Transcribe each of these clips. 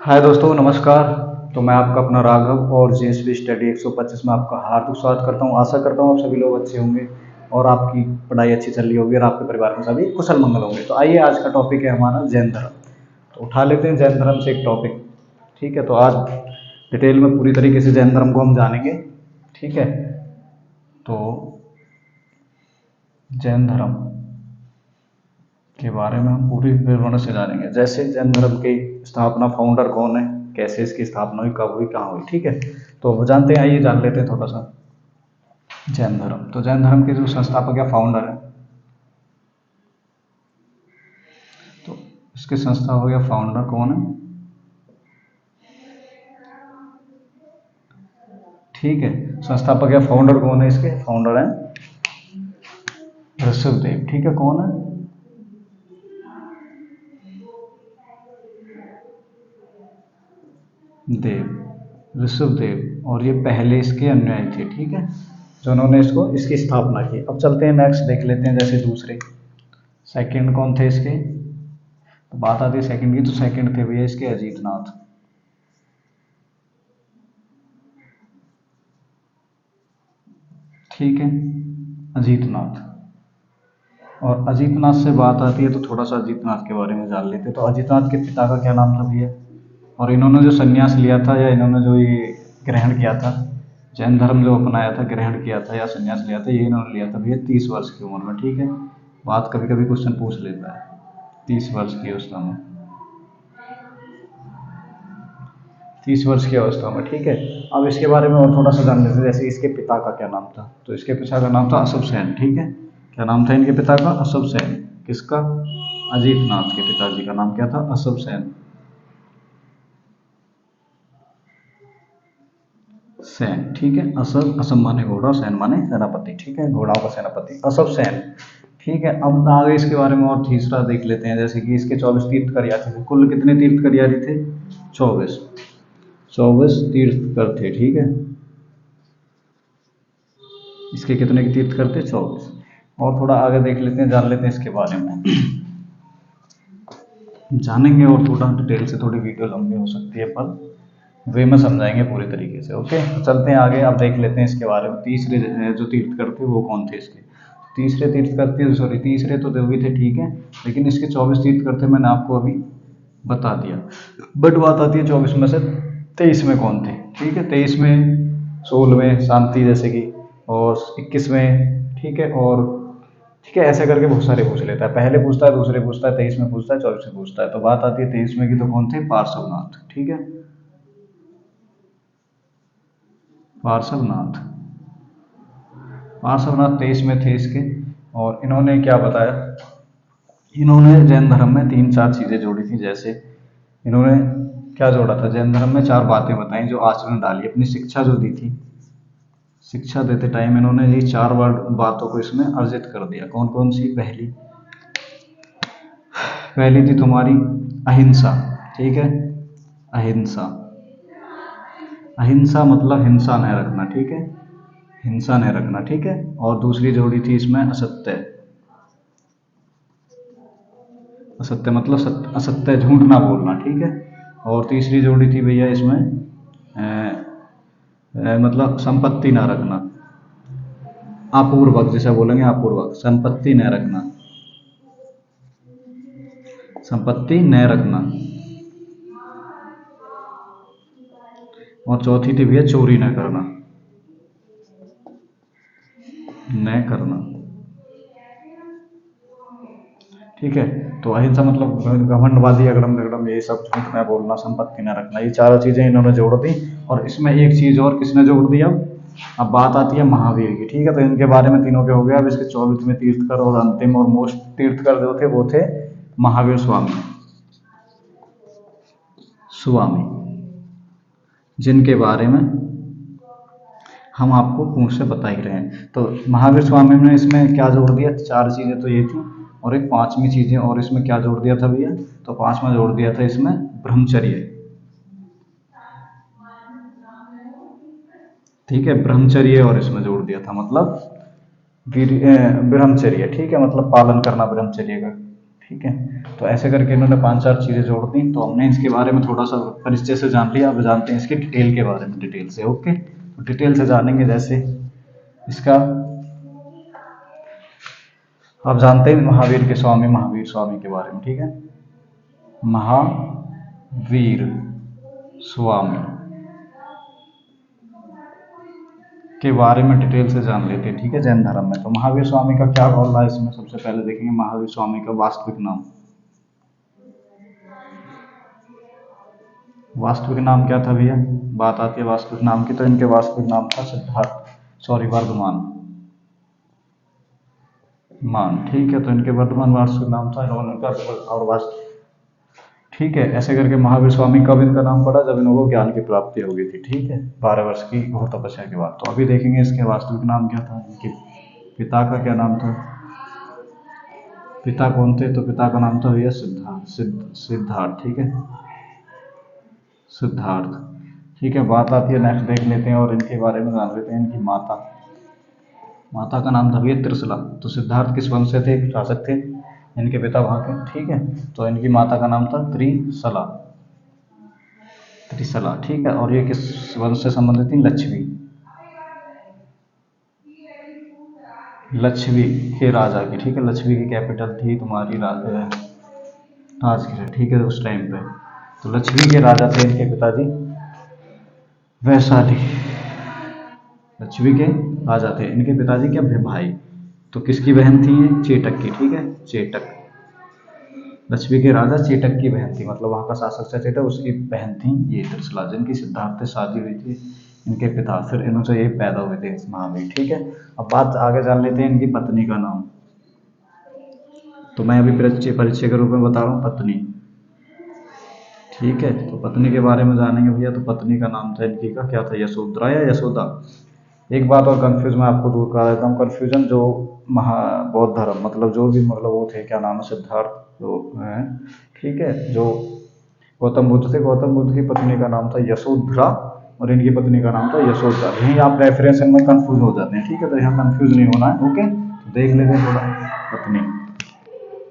हाय दोस्तों, नमस्कार। तो मैं आपका अपना राघव और जीएसबी स्टडी 125 में आपका हार्दिक स्वागत करता हूं। आशा करता हूं आप सभी लोग अच्छे होंगे और आपकी पढ़ाई अच्छी चल रही होगी और आपके परिवार में सभी कुशल मंगल होंगे। तो आइए, आज का टॉपिक है हमारा जैन धर्म। तो उठा लेते हैं जैन धर्म से एक टॉपिक। ठीक है, तो आज डिटेल में पूरी तरीके से जैन धर्म को हम जानेंगे। ठीक है, तो जैन धर्म के बारे में हम पूरी विवरण से जानेंगे। जैसे जैन धर्म की स्थापना, फाउंडर कौन है, कैसे इसकी स्थापना हुई, कब हुई, कहाँ हुई। ठीक है, तो वो जानते हैं। आइए जान लेते हैं थोड़ा सा जैन धर्म। तो जैन धर्म के जो संस्थापक या फाउंडर है, तो इसके संस्थापक या फाउंडर कौन है? ठीक है, संस्थापक या फाउंडर कौन है? इसके फाउंडर है ऋषभदेव। ठीक है, कौन है? देव, ऋषभदेव। और ये पहले इसके अनुयायी थे। ठीक है, जो उन्होंने इसकी स्थापना की। अब चलते हैं नेक्स्ट, देख लेते हैं। जैसे दूसरे, सेकंड कौन थे इसके? तो बात आती है सेकंड की, तो सेकंड थे भैया इसके अजीतनाथ। ठीक है, अजीतनाथ। और अजीतनाथ से बात आती है तो थोड़ा सा अजीतनाथ के बारे में जान लेते हैं। तो अजीतनाथ के पिता का क्या नाम था भैया? और इन्होंने जो संन्यास लिया था, या इन्होंने जो ये ग्रहण किया था, जैन धर्म जो अपनाया था, ग्रहण किया था या संन्यास लिया था, ये इन्होंने लिया था भैया 30 वर्ष की उम्र में। ठीक है, बात कभी कभी क्वेश्चन पूछ लेता है। 30 वर्ष की अवस्था में, 30 वर्ष की अवस्था में। ठीक है, अब इसके बारे में और थोड़ा सा जान लेते हैं। जैसे इसके पिता का क्या नाम था? तो इसके पिता का नाम था अशुभ सेन। ठीक है, क्या नाम था इनके पिता का? अशुभ सेन। किसका? अजीतनाथ के पिताजी का नाम क्या था? अशुभ सेन। सेन। ठीक है, असब, असम माने घोड़ा, सैन माने सेनापति। ठीक है, घोड़ाओं का सेनापति अशुभ सेन। ठीक है, अब आगे इसके बारे में और तीसरा देख लेते हैं। जैसे कि इसके 24 तीर्थकर यात्री थे। कुल कितने तीर्थकर यात्री थे? 24। 24 तीर्थकर थे। ठीक है, इसके कितने तीर्थकर थे? 24। और थोड़ा आगे देख लेते हैं, जान लेते हैं इसके बारे में। जानेंगे और थोड़ा डिटेल से, थोड़ी वीडियो लंबी हो सकती है पर वे में समझाएंगे पूरी तरीके से। ओके, तो चलते हैं आगे। अब देख लेते हैं इसके बारे में। तीसरे जो तीर्थकर थे वो कौन थे इसके? तीसरे तीर्थकर थे, सॉरी, तीसरे तो देवी थे। ठीक है, लेकिन इसके 24 तीर्थकर थे, मैंने आपको अभी बता दिया। बट बात आती है 24 में से 23 में कौन थे? ठीक है, 23 में, 16 में शांति जैसे कि, और 21 में। ठीक है, और ठीक है, ऐसे करके बहुत सारे पूछ लेता है। पहले पूछता है, दूसरे पूछता है, 23 में पूछता है, 24 में पूछता है। तो बात आती है 23 में की, तो कौन थे? पार्श्वनाथ। ठीक है, पार्श्वनाथ। पार्श्वनाथ 23 में थे इसके। और इन्होंने क्या बताया? इन्होंने जैन धर्म में 3-4 चीज़ें जोड़ी थी। जैसे इन्होंने क्या जोड़ा था? जैन धर्म में 4 बातें बताई जो आचरण डाली। अपनी शिक्षा जो दी थी, शिक्षा देते टाइम इन्होंने ये 4 वर्ड बातों को इसमें अर्जित कर दिया। कौन कौन सी? पहली, पहली थी तुम्हारी अहिंसा। ठीक है, अहिंसा। अहिंसा मतलब हिंसा नहीं रखना। ठीक है, हिंसा नहीं रखना। ठीक है, और दूसरी जोड़ी थी इसमें असत्य। असत्य मतलब असत्य, झूठ ना बोलना। ठीक है, और तीसरी जोड़ी थी भैया इसमें मतलब संपत्ति ना रखना। अपूर्वक, जैसे बोलेंगे अपूर्वक, संपत्ति न रखना, संपत्ति न रखना। और चौथी थी भैया चोरी न करना, न करना। ठीक है, तो अहिंसा मतलब घमंडवादी, अगड़म दगड़म, ये सब, झूठ न बोलना, संपत्ति न रखना, ये चारों चीजें इन्होंने जोड़ दी। और इसमें एक चीज और किसने जोड़ दी? अब बात आती है महावीर की। ठीक है, तो इनके बारे में तीनों के हो गया। अब इसके 24वें तीर्थकर और अंतिम और मोस्ट तीर्थकर जो थे वो थे महावीर स्वामी। स्वामी, जिनके बारे में हम आपको पूछ से बता ही रहे हैं। तो महावीर स्वामी ने इसमें क्या जोड़ दिया? 4 चीजें तो ये थी, और एक 5वीं चीजें, और इसमें क्या जोड़ दिया था भैया? तो 5वां जोड़ दिया था इसमें ब्रह्मचर्य। ठीक है, ब्रह्मचर्य और इसमें जोड़ दिया था, मतलब ब्रह्मचर्य। ठीक है, मतलब पालन करना ब्रह्मचर्य का। ठीक है। तो ऐसे करके इन्होंने 5-4 चीज़ें जोड़ दी, तो हमने इसके बारे में थोड़ा सा परिचय से जान लिया। अब जानते हैं इसके डिटेल के बारे में, डिटेल से। ओके, तो डिटेल से जानेंगे। जैसे इसका आप जानते हैं महावीर के स्वामी, महावीर स्वामी के बारे में, ठीक है। महावीर स्वामी के बारे में डिटेल से जान लेते हैं, ठीक है, जैन धर्म में। तो महावीर स्वामी का क्या रोल रहा है इसमें, सबसे पहले देखेंगे महावीर स्वामी का वास्तविक नाम। वास्तविक नाम क्या था भैया, बात आती है वास्तविक नाम की, तो इनके वास्तविक नाम था सिद्धार्थ, सॉरी वर्धमान मान, ठीक है। तो इनके वर्धमान वास्तविक नाम था, और वास्तव, ठीक है। ऐसे करके महावीर स्वामी कब इनका नाम पड़ा, जब इनको ज्ञान की प्राप्ति हो गई थी, ठीक है, 12 वर्ष की घोर तपस्या के बाद। तो अभी देखेंगे इसके वास्तविक नाम क्या था, इनके पिता का क्या नाम था, पिता कौन थे, तो पिता का नाम था भैया सिद्धार्थ, ठीक है, सिद्धार्थ, ठीक है। बात आती है, नेक्स्ट देख लेते हैं और इनके बारे में जान लेते हैं। इनकी माता, माता का नाम था भैया त्रिशला। तो सिद्धार्थ किस वंश से थे, शासक थे, इनके पिता वहाँ के, ठीक है। तो इनकी माता का नाम था त्रिशला, त्रिशला, ठीक है। और ये किस वंश से संबंधित थी, लक्ष्मी, लक्ष्मी के राजा की, ठीक है। लक्ष्मी की कैपिटल थी तुम्हारी राजगृह, ठीक है, उस टाइम पे। तो लक्ष्मी के राजा थे इनके पिताजी, वैशाली, लक्ष्मी के राजा थे इनके पिताजी के भाई। तो किसकी बहन थी ये, चेटक की, ठीक है, चेटक, लक्ष्मी के राजा चेटक की बहन थी, मतलब वहाँ का शासक था चेटक, उसकी बहन थी ये त्रिशला, जिनकी सिद्धार्थ से शादी हुई थी इनके पिता, फिर इनसे ये पैदा हुए थे महावीर, ठीक है। अब बात आगे जान लेते हैं इनकी पत्नी का नाम। तो मैं अभी परिचय के रूप में बता रहा हूँ, पत्नी, ठीक है। तो पत्नी के बारे में जानेंगे भैया। तो पत्नी का नाम था इनकी का क्या था, यशोधरा या यशोदा। एक बात और कंफ्यूज मैं आपको दूर करा देता हूँ, कन्फ्यूजन जो महा बौद्ध धर्म, मतलब जो भी, मतलब वो थे, क्या नाम है, सिद्धार्थ जो है, ठीक है, जो गौतम बुद्ध थे, गौतम बुद्ध की पत्नी का नाम था यशोधरा और इनकी पत्नी का नाम था यशोदा। यहीं आप रेफरेंस में कंफ्यूज हो जाते हैं, ठीक है, तो यहाँ कंफ्यूज नहीं होना है। ओके, तो देख लेते हैं थोड़ा पत्नी।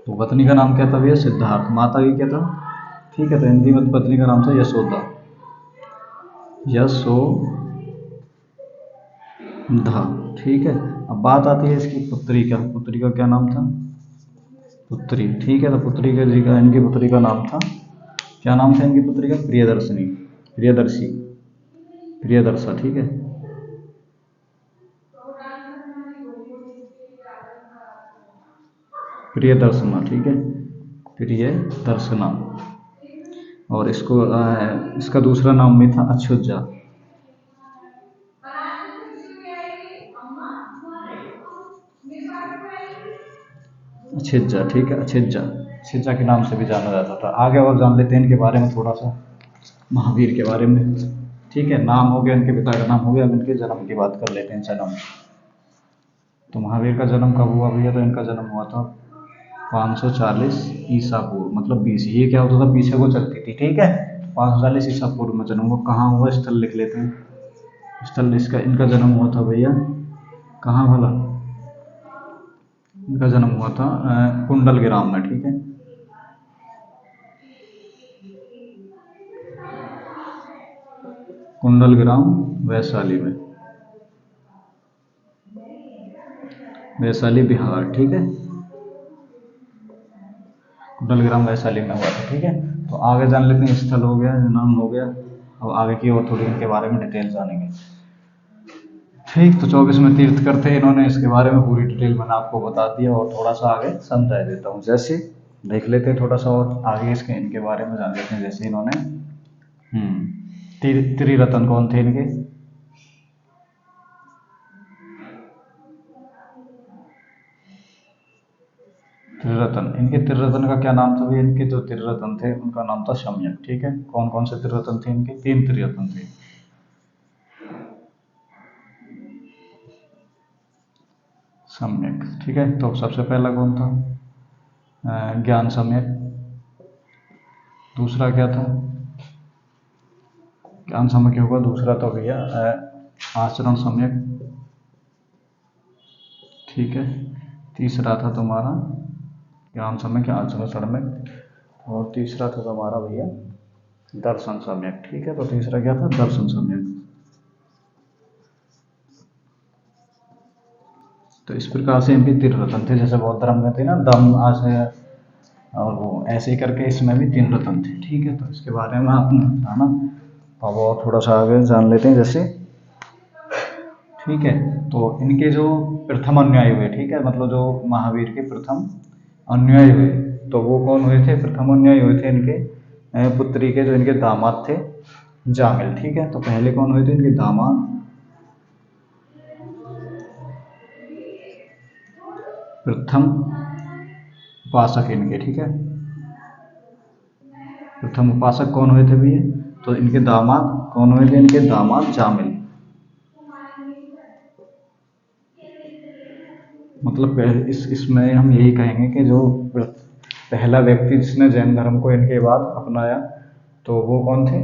तो पत्नी का नाम क्या था भैया, सिद्धार्थ। माता की क्या था, ठीक है, तो इनकी पत्नी का नाम था यशोदा, यशोदा, ठीक है। अब बात आती है इसकी पुत्री का, पुत्री का क्या नाम था, पुत्री, ठीक है। तो पुत्री का जी का, इनकी पुत्री का नाम था, क्या नाम था इनकी पुत्री का, प्रियदर्शनी, प्रियदर्शी, प्रियदर्शा, ठीक है, प्रियदर्शना, ठीक है, प्रियदर्शना। और इसका दूसरा नाम भी था अच्युजा, अछिज्जा, ठीक है, अछिज्जा, अछिज्जा के नाम से भी जाना जाता था। आगे और जान लेते हैं इनके बारे में थोड़ा सा, महावीर के बारे में, ठीक है। नाम हो गया, इनके पिता का नाम हो गया। अब इनके जन्म की बात कर लेते हैं, जन्म। तो महावीर का जन्म कब हुआ भैया, तो इनका जन्म हुआ था 540 ईसा पूर्व, मतलब 20, ये क्या होता था, पीछे को चलती थी, ठीक है। 540 ईसा पूर्व में जन्म हुआ। कहाँ हुआ, स्थल लिख लेते हैं, स्थल इसका, इनका जन्म हुआ था भैया, कहाँ भला, इनका जन्म हुआ था कुंडलग्राम में, ठीक है, कुंडलग्राम, वैशाली में, वैशाली बिहार, ठीक है, कुंडलग्राम वैशाली में हुआ था, ठीक है। तो आगे जान लेते हैं, स्थल हो गया, नाम हो गया। अब आगे की और थोड़ी इनके बारे में डिटेल जानेंगे, ठीक। तो 24 में तीर्थ करते इन्होंने, इसके बारे में पूरी डिटेल मैंने आपको बता दिया और थोड़ा सा आगे समझा देता हूँ। जैसे देख लेते हैं थोड़ा सा और आगे इसके, इनके बारे में जान लेते हैं। जैसे इन्होंने त्रिरत्न कौन थे इनके, त्रिरत्न, इनके त्रिरत्न का क्या नाम था भैया, इनके जो त्रिरत्न थे उनका नाम था सम्यक, ठीक है। कौन कौन से त्रिरत्न थे इनके, 3 त्रिरत्न थे, सम्यक, ठीक है। तो सबसे पहला कौन था, ज्ञान सम्यक। दूसरा क्या था, ज्ञान सम्यक होगा। दूसरा तो भैया आचरण सम्यक, ठीक है। तीसरा था तुम्हारा ज्ञान सम्यक, आचरण सम्यक, और तीसरा था हमारा भैया दर्शन सम्यक। ठीक है, तो तीसरा क्या था? दर्शन सम्यक। तो इस प्रकार से इनके तीन रतन थे, जैसे बौद्ध धर्म में थे ना दम, आस, और वो ऐसे ही करके इसमें भी तीन रतन थे। ठीक है, तो इसके बारे में आपने जाना, अब और थोड़ा सा आगे जान लेते हैं जैसे। ठीक है, तो इनके जो प्रथम अनुयायी हुए, ठीक है, मतलब जो महावीर के प्रथम अनुयायी हुए, तो वो कौन हुए थे? प्रथम अनुयायी हुए थे इनके पुत्री के जो इनके दामाद थे, जामिल। ठीक है, तो पहले कौन हुए थे? इनके दामाद प्रथम उपासक इनके। ठीक है, प्रथम उपासक कौन हुए थे भैया? तो इनके दामाद कौन हुए थे? इनके दामाद जामिल। मतलब इसमें हम यही कहेंगे कि जो पहला व्यक्ति जिसने जैन धर्म को इनके बाद अपनाया, तो वो कौन थे?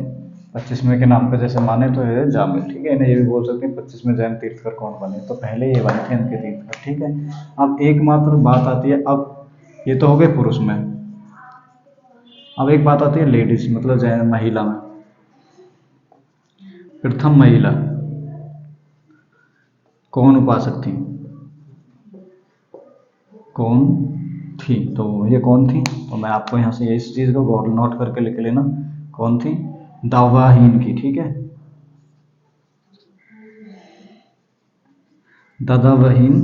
25वें के नाम पे जैसे माने तो है जामिल। ठीक है, इन्हें ये भी बोल सकते हैं 25वें जैन तीर्थकर कौन बने, तो पहले ये बने थे इनके तीर्थकर। ठीक है, अब एकमात्र बात आती है, अब ये तो हो गए पुरुष में, अब एक बात आती है लेडीज, मतलब जैन महिला में। प्रथम महिला कौन उपासक थी? कौन थी? तो ये कौन थी? तो मैं आपको यहाँ से इस चीज़ को गौर नोट करके लिख लेना, कौन थी? दावाहीन की। ठीक है, दादावहीन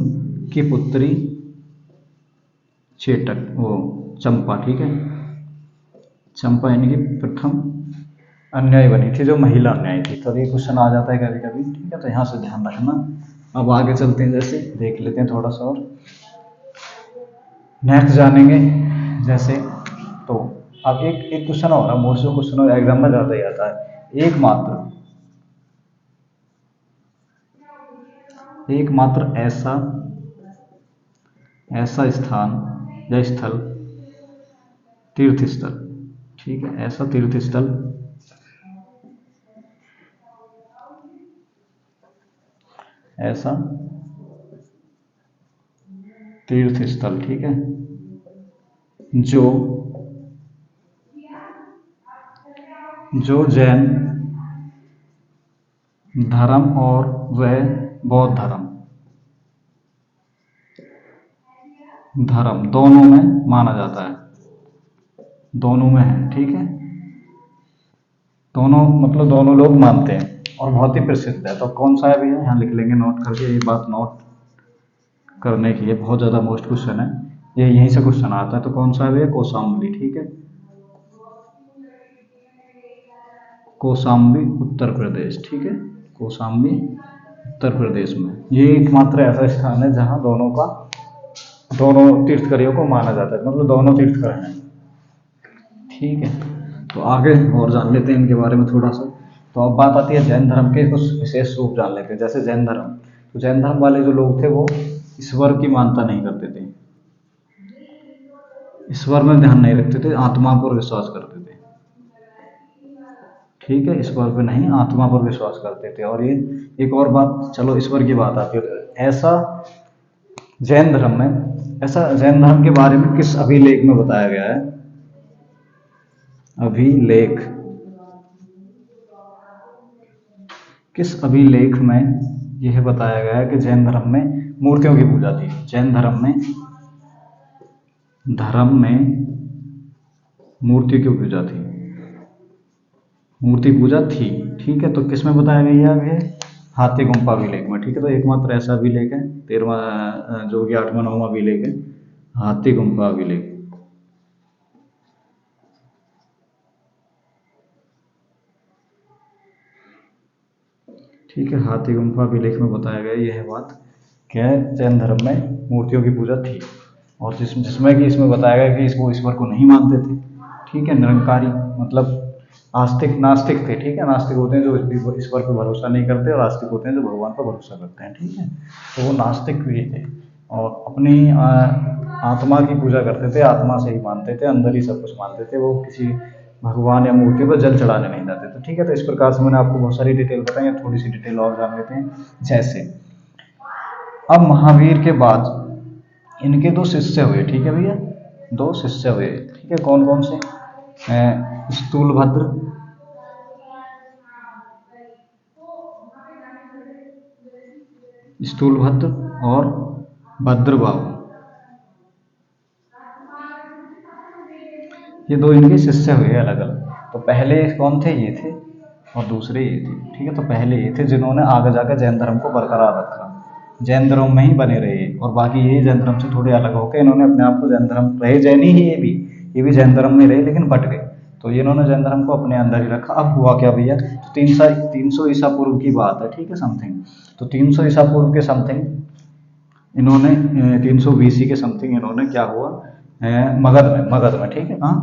की पुत्री चेटक, वो चंपा। ठीक है, चंपा इनकी प्रथम अन्यायी बनी थी, जो महिला अन्यायी थी। तो ये क्वेश्चन आ जाता है कभी कभी। ठीक है, तो यहाँ से ध्यान रखना। अब आगे चलते हैं, जैसे देख लेते हैं थोड़ा सा और नेक्स्ट जानेंगे जैसे। तो अब एक एक क्वेश्चन हो रहा है, मोस्ट ऑफ क्वेश्चन एग्जाम में ज़्यादा ही आता है। एकमात्र ऐसा ऐसा स्थान या स्थल, तीर्थ स्थल। ठीक है, ऐसा तीर्थ स्थल, ऐसा तीर्थ स्थल, ठीक है, जो जैन धर्म और वह बौद्ध धर्म दोनों में माना जाता है, दोनों में है। ठीक है, दोनों मतलब दोनों लोग मानते हैं और बहुत ही प्रसिद्ध है। तो कौन सा है भैया? यहाँ लिख लेंगे नोट करके, ये बात नोट करने की है, बहुत ज़्यादा मोस्ट क्वेश्चन है ये, यहीं से क्वेश्चन आता है। तो कौन सा है भैया? कौशाम्बी। ठीक है, कौशाम्बी उत्तर प्रदेश। ठीक है, कौशाम्बी उत्तर प्रदेश में ये एकमात्र ऐसा स्थान है जहाँ दोनों तीर्थकरियों को माना जाता है, मतलब दोनों तीर्थकर हैं। ठीक है, तो आगे और जान लेते हैं इनके बारे में थोड़ा सा। तो अब बात आती है जैन धर्म के कुछ विशेष रूप जान लेते हैं। जैसे जैन धर्म, तो जैन धर्म वाले जो लोग थे वो ईश्वर की मानता नहीं करते थे, ईश्वर में ध्यान नहीं रखते थे, आत्मा पर विश्वास करते थे। ठीक है, ईश्वर पे नहीं, आत्मा पर विश्वास करते थे। और ये एक और बात, चलो ईश्वर की बात आती है, ऐसा जैन धर्म में, ऐसा जैन धर्म के बारे में किस अभिलेख में बताया गया है? अभिलेख, किस अभिलेख में यह बताया गया है कि जैन धर्म में मूर्तियों की पूजा थी? जैन धर्म में मूर्ति की पूजा थी, मूर्ति पूजा थी। ठीक है, तो किस में बताया गया है? हाथी गुम्फा अभिलेख में। ठीक है, तो एकमात्र ऐसा अभिलेख है, 13वां जो कि 8वां 9वां अभिलेख है, हाथी गुम्फा अभिलेख। ठीक है, हाथी गुम्फा अभिलेख में बताया गया यह बात क्या है, जैन धर्म में मूर्तियों की पूजा थी। और जिसमें कि इसमें बताया गया कि इसको ईश्वर को नहीं मानते थे। ठीक है, निरंकारी मतलब आस्तिक, नास्तिक थे। ठीक है, नास्तिक होते हैं जो ईश्वर पर भरोसा नहीं करते, और आस्तिक होते हैं जो भगवान पर भरोसा करते हैं। ठीक है, तो वो नास्तिक भी थे और अपनी आत्मा की पूजा करते थे, आत्मा से ही मानते थे, अंदर ही सब कुछ मानते थे, वो किसी भगवान या मूर्ति पर जल चढ़ाने नहीं जाते थे। ठीक है, तो इस प्रकार से मैंने आपको बहुत सारी डिटेल बताई है, थोड़ी सी डिटेल और जान लेते हैं। जैसे अब महावीर के बाद इनके दो शिष्य हुए। ठीक है भैया, दो शिष्य हुए, ठीक है। कौन कौन से? स्थूलभद्र, स्थूलभद्र और भद्रबाहु, ये दो इनके शिष्य हुए अलग अलग। तो पहले कौन थे? ये थे, और दूसरे ये थे, ठीक है। तो पहले ये थे जिन्होंने आगे जाकर जैन धर्म को बरकरार रखा, जैन धर्म में ही बने रहे, और बाकी ये जैन धर्म से थोड़े अलग होकर इन्होंने अपने आप को जैन धर्म रहे, जैन ही ये भी जैन धर्म में रहे लेकिन बट गए। तो ये इन्होंने जैन धर्म को अपने अंदर ही रखा। अब हुआ क्या भैया? तो 300 ईसा पूर्व की बात है, ठीक है, समथिंग। तो 300 ईसा पूर्व के समथिंग इन्होंने 300 BC के समथिंग इन्होंने क्या हुआ, मगध में, ठीक है, हाँ,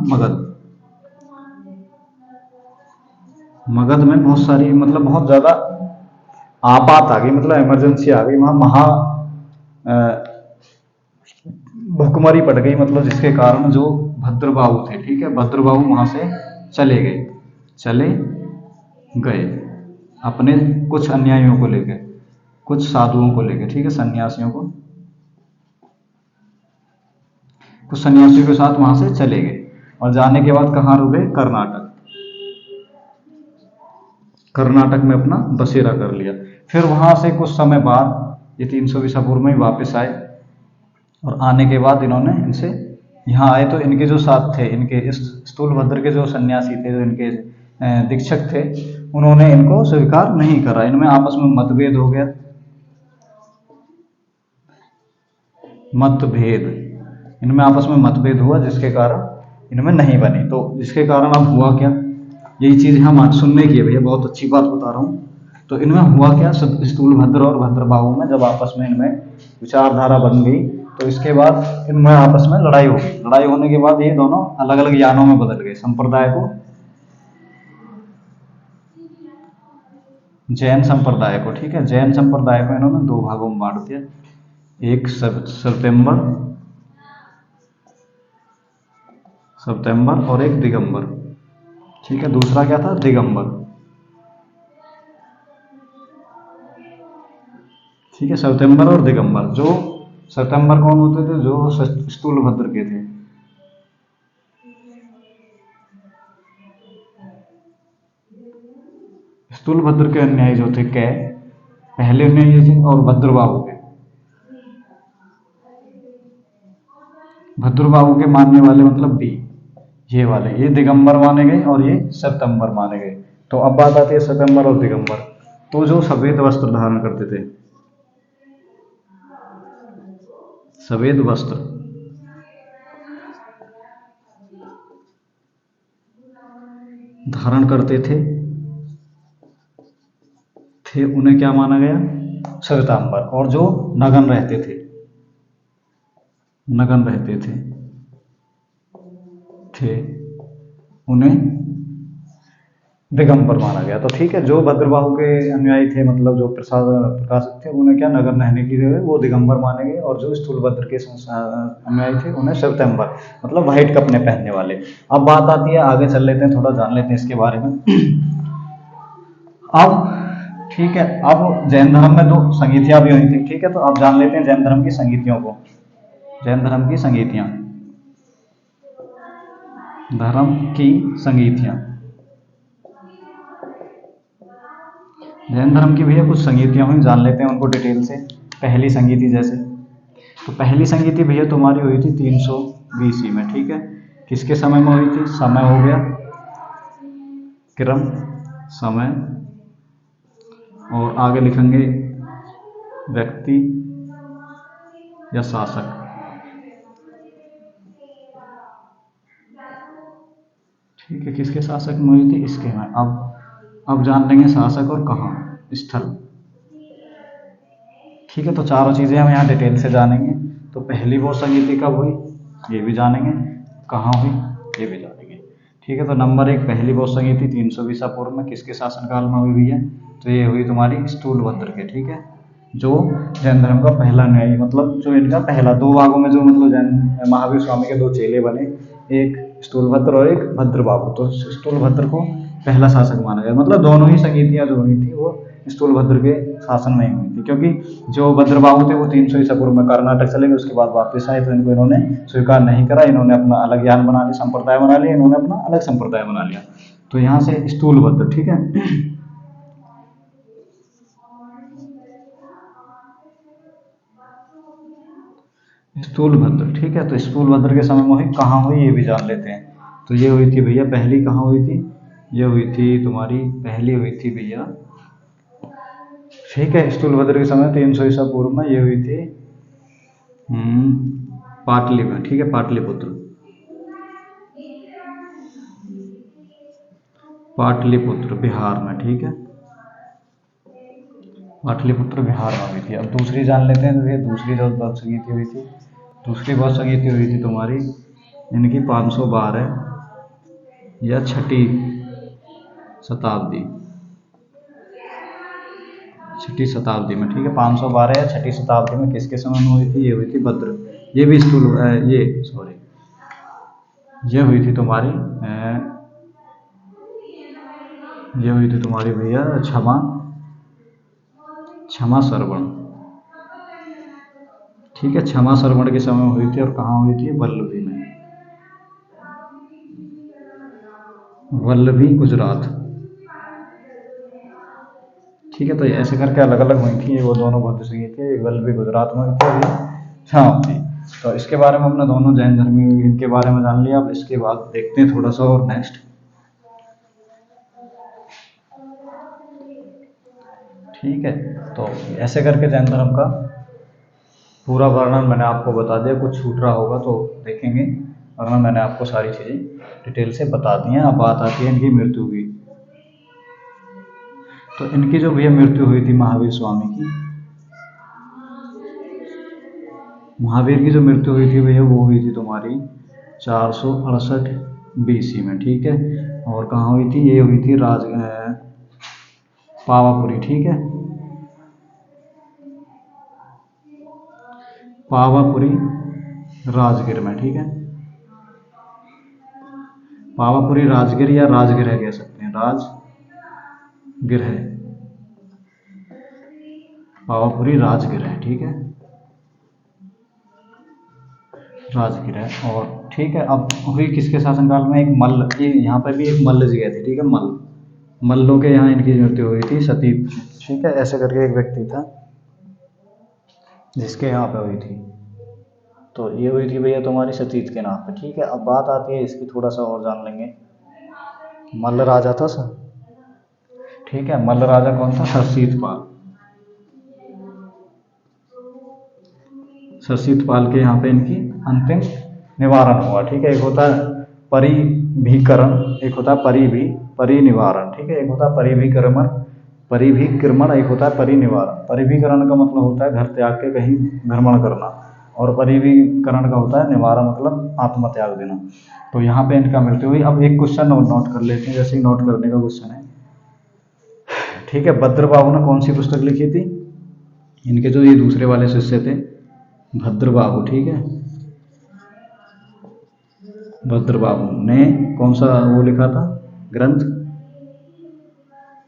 मगध में बहुत सारी, मतलब बहुत ज्यादा आपात आ गई, मतलब इमरजेंसी आ गई वहां, महा भुखमरी पड़ गई, मतलब जिसके कारण जो भद्रबाहु थे, ठीक है, भद्रबाहु वहां से चले गए अपने कुछ अनुयायियों को लेकर, कुछ साधुओं को लेकर, ठीक है, कुछ सन्यासियों के साथ वहां से चले गए। और जाने के बाद कहाँ रुके? कर्नाटक में अपना बसेरा कर लिया। फिर वहां से कुछ समय बाद ये 300 ईसा पूर्व में वापस आए, और आने के बाद इन्होंने इनसे यहाँ आए, तो इनके जो साथ थे, इनके इस स्थूलभद्र के जो सन्यासी थे, जो इनके दीक्षक थे, उन्होंने इनको स्वीकार नहीं करा। इनमें आपस में मतभेद हो गया, मतभेद इनमें आपस में मतभेद हुआ, जिसके कारण इनमें नहीं बनी। तो जिसके कारण अब हुआ क्या, यही चीज हम आज सुनने की है भैया, बहुत अच्छी बात बता रहा हूँ। तो इनमें हुआ क्या, स्थूलभद्र और भद्रबाहु में जब आपस में इनमें विचारधारा बन गई, तो इसके बाद इनमें आपस में लड़ाई हो गई। लड़ाई होने के बाद ये दोनों अलग अलग यानों में बदल गए, संप्रदाय को, जैन संप्रदाय को, ठीक है, जैन संप्रदाय को इन्होंने दो भागों में बांट दिया। एक सप्टेम्बर और एक दिगंबर, ठीक है। दूसरा क्या था? दिगंबर, ठीक है, सप्टेम्बर और दिगंबर। जो सप्टेम्बर कौन होते थे? जो स्थूलभद्र के थे, स्थूलभद्र के अनुयायी जो थे, कै पहले अनुयायी थे, और भद्रबाहु के मानने वाले मतलब बी, ये दिगंबर माने गए और ये सितंबर माने गए। तो अब बात आती है सितंबर और दिगंबर। तो जो सफेद वस्त्र धारण करते थे, सफेद वस्त्र, धारण करते थे उन्हें क्या माना गया? श्वेतांबर। और जो नगन रहते थे उन्हें दिगंबर माना गया। तो ठीक है, जो भद्रबाहु के अनुयायी थे, मतलब जो प्रकाशक थे, उन्हें क्या नगर रहने की जगह वो दिगंबर माने गए, और जो स्थूलभद्र के अनुयायी थे उन्हें श्वेतांबर, मतलब व्हाइट कपड़े पहनने वाले। अब बात आती है, आगे चल लेते हैं, थोड़ा जान लेते हैं इसके बारे में। अब ठीक है, अब जैन धर्म में दो संगीतियां भी हुई थी, ठीक है। तो अब जान लेते हैं जैन धर्म की संगीतियों को। जैन धर्म की संगीतियां, जैन धर्म की भैया कुछ संगीतियां हुई, जान लेते हैं उनको डिटेल से। पहली संगीति जैसे, तो पहली संगीति भैया तुम्हारी हुई थी 300 BC में, ठीक है। किसके समय में हुई थी? समय हो गया क्रम, समय, और आगे लिखेंगे व्यक्ति या शासक, ठीक है। किसके शासक में हुई थी? इसके में। अब जान लेंगे शासक और कहाँ, स्थल, ठीक है। तो चारों चीजें हम यहाँ डिटेल से जानेंगे। तो पहली वो संगीति कब हुई, ये भी जानेंगे, कहाँ हुई, ये भी जानेंगे, ठीक है। तो नंबर 1, पहली वो संगीति 300 ईसा पूर्व में किसके शासनकाल में हुई है? तो ये हुई तुम्हारी स्थूलभद्र के, ठीक है, जो जैन धर्म का पहला न्यायी, मतलब जो इनका पहला, दो भागों में जो, मतलब जैन महावीर स्वामी के दो चेले बने, एक स्थूलभद्र और एक भद्रबाहु। तो स्थूलभद्र को पहला शासक माना गया, मतलब दोनों ही संगीतियां जो हुई थी वो स्थूलभद्र के शासन में ही हुई थी, क्योंकि जो भद्रबाहु थे वो 300 ईसा पूर्व में कर्नाटक चले गए, उसके बाद वापस आए, तो इनको इन्होंने स्वीकार नहीं करा, इन्होंने अपना अलग ज्ञान बना लिया, संप्रदाय बना लिया, इन्होंने अपना अलग संप्रदाय बना लिया। तो यहाँ से स्थूलभद्र, ठीक है, स्थूलभद्र, ठीक है। तो स्थूलभद्र के समय में हुई, कहाँ हुई ये भी जान लेते हैं। तो ये हुई थी भैया, पहली कहाँ हुई थी, ये हुई थी तुम्हारी, पहली हुई थी भैया, ठीक है, स्थूलभद्र के समय 300 ईसा पूर्व में ये हुई थी पाटली में, ठीक है, पाटलिपुत्र, पाटलिपुत्र बिहार में, ठीक है, पाटलिपुत्र बिहार में हुई थी। अब दूसरी जान लेते हैं। तो ये दूसरी जो बौद्ध संगीति हुई थी, दूसरी बौद्ध संगीति हुई थी तुम्हारी इनकी 512 या छठी शताब्दी, छठी शताब्दी में, ठीक है, 512 या छठी शताब्दी में किसके समय में हुई थी, ये हुई थी भद्र, ये भी स्थूल, ये सॉरी, ये हुई थी तुम्हारी ये हुई थी तुम्हारी भैया क्षमा क्षमा श्रवण, ठीक है, क्षमा श्रवण के समय हुई थी। और कहाँ हुई थी, वल्लभी में, वल्लभी गुजरात, ठीक है। तो ऐसे करके अलग अलग हुई थी, वो दोनों बौद्ध संगीति, वल्लभी गुजरात में हुई थी, हाँ थी। तो इसके बारे में हमने दोनों जैन धर्मी इनके बारे में जान लिया। अब इसके बाद देखते हैं थोड़ा सा और नेक्स्ट, ठीक है। तो ऐसे करके जैन धर्म का पूरा वर्णन मैंने आपको बता दिया, कुछ छूट रहा होगा तो देखेंगे, वरना मैंने आपको सारी चीज़ें डिटेल से बता दी हैं। अब बात आती है इनकी मृत्यु की। तो इनकी जो भैया मृत्यु हुई थी महावीर स्वामी की, महावीर की जो मृत्यु हुई थी भैया वो हुई थी तुम्हारी 468 BC में, ठीक है। और कहाँ हुई थी, ये हुई थी पावापुरी, ठीक है, पावापुरी राजगीर में, ठीक है, पावापुरी राजगीर या राजगृह कह सकते हैं, राजगृह, पावापुरी राजगृह, ठीक है, राजगृह। और ठीक है, अब हुई किसके शासनकाल में, एक मल्ल, ये यहाँ पर भी एक मल्ल जी गए थे, ठीक है, मल्लों के यहाँ इनकी मृत्यु हुई थी, सतीत, ठीक है, ऐसे करके एक व्यक्ति था जिसके यहाँ पे हुई थी। तो ये हुई थी भैया तुम्हारी सतीत के नाम पे, ठीक है। अब बात आती है इसकी, थोड़ा सा और जान लेंगे। मल्ल राजा था सर, ठीक है, मल्ल राजा कौन था, सरसीतपाल के यहाँ पे इनकी अंतिम निवारण हुआ, ठीक है। एक होता है परिभिकरण, एक होता है परिनिवारण, ठीक है, एक होता है परिभिक्रमण, एक होता है परिनिवारण। परिभिकरण का मतलब होता है घर त्याग के कहीं भ्रमण करना, और परिभिकरण का होता है निवारण, मतलब आत्मत्याग देना। तो यहाँ पे इनका मृत्यु हुई। अब एक क्वेश्चन नोट कर लेते हैं, जैसे ही नोट करने का क्वेश्चन है, ठीक है। भद्रबाहु ने कौन सी पुस्तक लिखी थी, इनके जो ये दूसरे वाले शिष्य थे भद्रबाहु, ठीक है, भद्रबाहु ने कौन सा वो लिखा था ग्रंथ,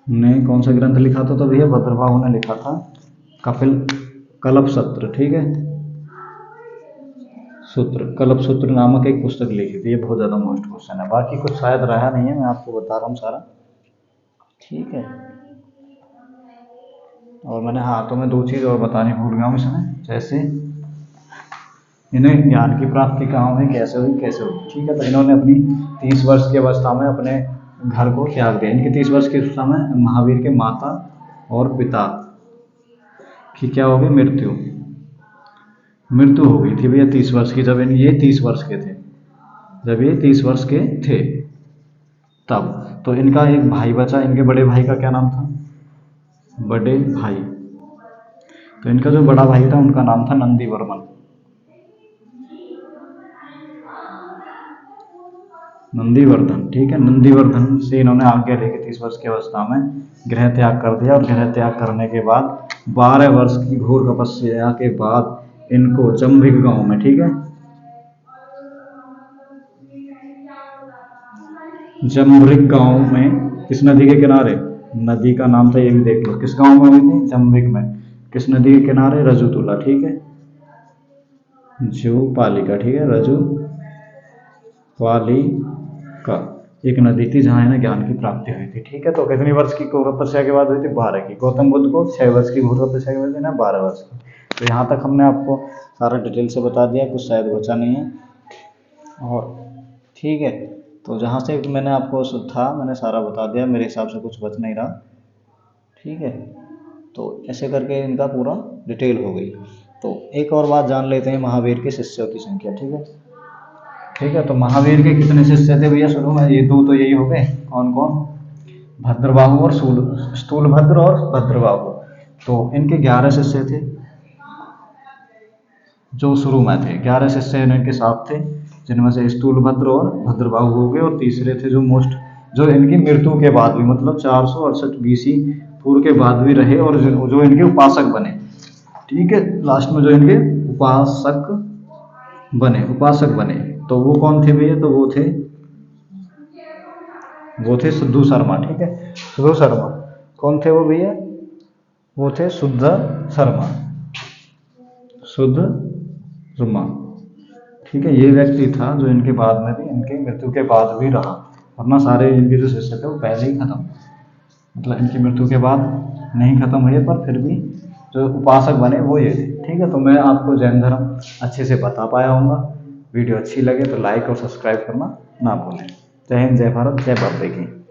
ने कौन सा ग्रंथ लिखा था, तो भैया भद्रबाहु ने लिखा था कल्प सूत्र, ठीक है, कल्प सूत्र नामक एक पुस्तक लिखी थी। ये बहुत ज़्यादा मोस्ट क्वेश्चन है, बाकी कुछ शायद रहा नहीं है, मैं आपको बता रहा हूँ सारा, ठीक है। और मैंने, हाँ, तो मैं दो चीज़ और बतानी भूल गया हूँ इसमें, जैसे इन्हें ज्ञान की प्राप्ति कहाँ हुई, कैसे हुई, ठीक है। तो इन्होंने अपनी 30 वर्ष की अवस्था में अपने घर को त्याग दिया। इनकी 30 वर्ष की अवस्था में महावीर के माता और पिता की क्या हो गई, मृत्यु हो गई थी भैया 30 वर्ष की, जब ये 30 वर्ष के थे, जब ये 30 वर्ष के थे तब। तो इनका एक भाई बचा, इनके बड़े भाई का क्या नाम था, बड़े भाई, तो इनका जो बड़ा भाई था उनका नाम था नंदीवर्मन, नंदीवर्धन, ठीक है। नंदीवर्धन से इन्होंने आज्ञा लेके 30 वर्ष की अवस्था में गृह त्याग कर दिया, और गृह त्याग करने के बाद 12 वर्ष की घोर तपस्या के बाद इनको जम्भिक गांव में, ठीक है, जम्भिक गांव में, किस नदी के किनारे, नदी का नाम था, ये भी देख लो। किस गांव में हुई थी? जम्बिक में। किस नदी के किनारे? रजूतुला, ठीक है। जू पालिका, ठीक है, रजू पालिका एक नदी थी जहाँ है ना ज्ञान की प्राप्ति हुई थी, ठीक है। तो कितनी वर्ष की घोर तपस्या के बाद हुई थी? 12 की। गौतम बुद्ध को 6 वर्ष की घोर तपस्या के बाद हुई ना, 12 वर्ष की। तो यहाँ तक हमने आपको सारा डिटेल से बता दिया, कुछ शायद बचा नहीं है। और ठीक है, तो जहाँ से मैंने आपको था मैंने सारा बता दिया, मेरे हिसाब से कुछ बच नहीं रहा, ठीक है। तो ऐसे करके इनका पूरा डिटेल हो गई। तो एक और बात जान लेते हैं, महावीर के शिष्यों की संख्या, ठीक है। ठीक है, तो महावीर के कितने शिष्य थे भैया शुरू में? ये दो तो यही हो गए, कौन कौन? भद्रबाहु और स्थूल भद्र और भद्रबाहु। तो इनके 11 शिष्य थे जो शुरू में थे। 11 शिष्य इनके साथ थे, जिनमें से स्थूल भद्र और भद्रबाहु हो गए। और तीसरे थे जो इनकी मृत्यु के बाद भी, मतलब 468 बीसी पूर्व के बाद भी रहे, और जो इनके उपासक बने, ठीक है। लास्ट में जो इनके उपासक बने, तो वो कौन थे भैया? तो वो थे सिद्धू शर्मा, ठीक है। सिद्धू शर्मा कौन थे वो भैया? वो थे शुद्ध शर्मा, शुद्ध शर्मा, ठीक है। ये व्यक्ति था जो इनके बाद में भी, इनके मृत्यु के बाद भी रहा, वरना सारे इनके जो शिष्य थे वो पहले ही खत्म, मतलब इनकी मृत्यु के बाद नहीं खत्म हुए, पर फिर भी जो उपासक बने वो ये थे, ठीक है। तो मैं आपको जैन धर्म अच्छे से बता पाया हूँगा। वीडियो अच्छी लगे तो लाइक और सब्सक्राइब करना ना भूलें। जय हिंद, जय भारत, जय बाबा की।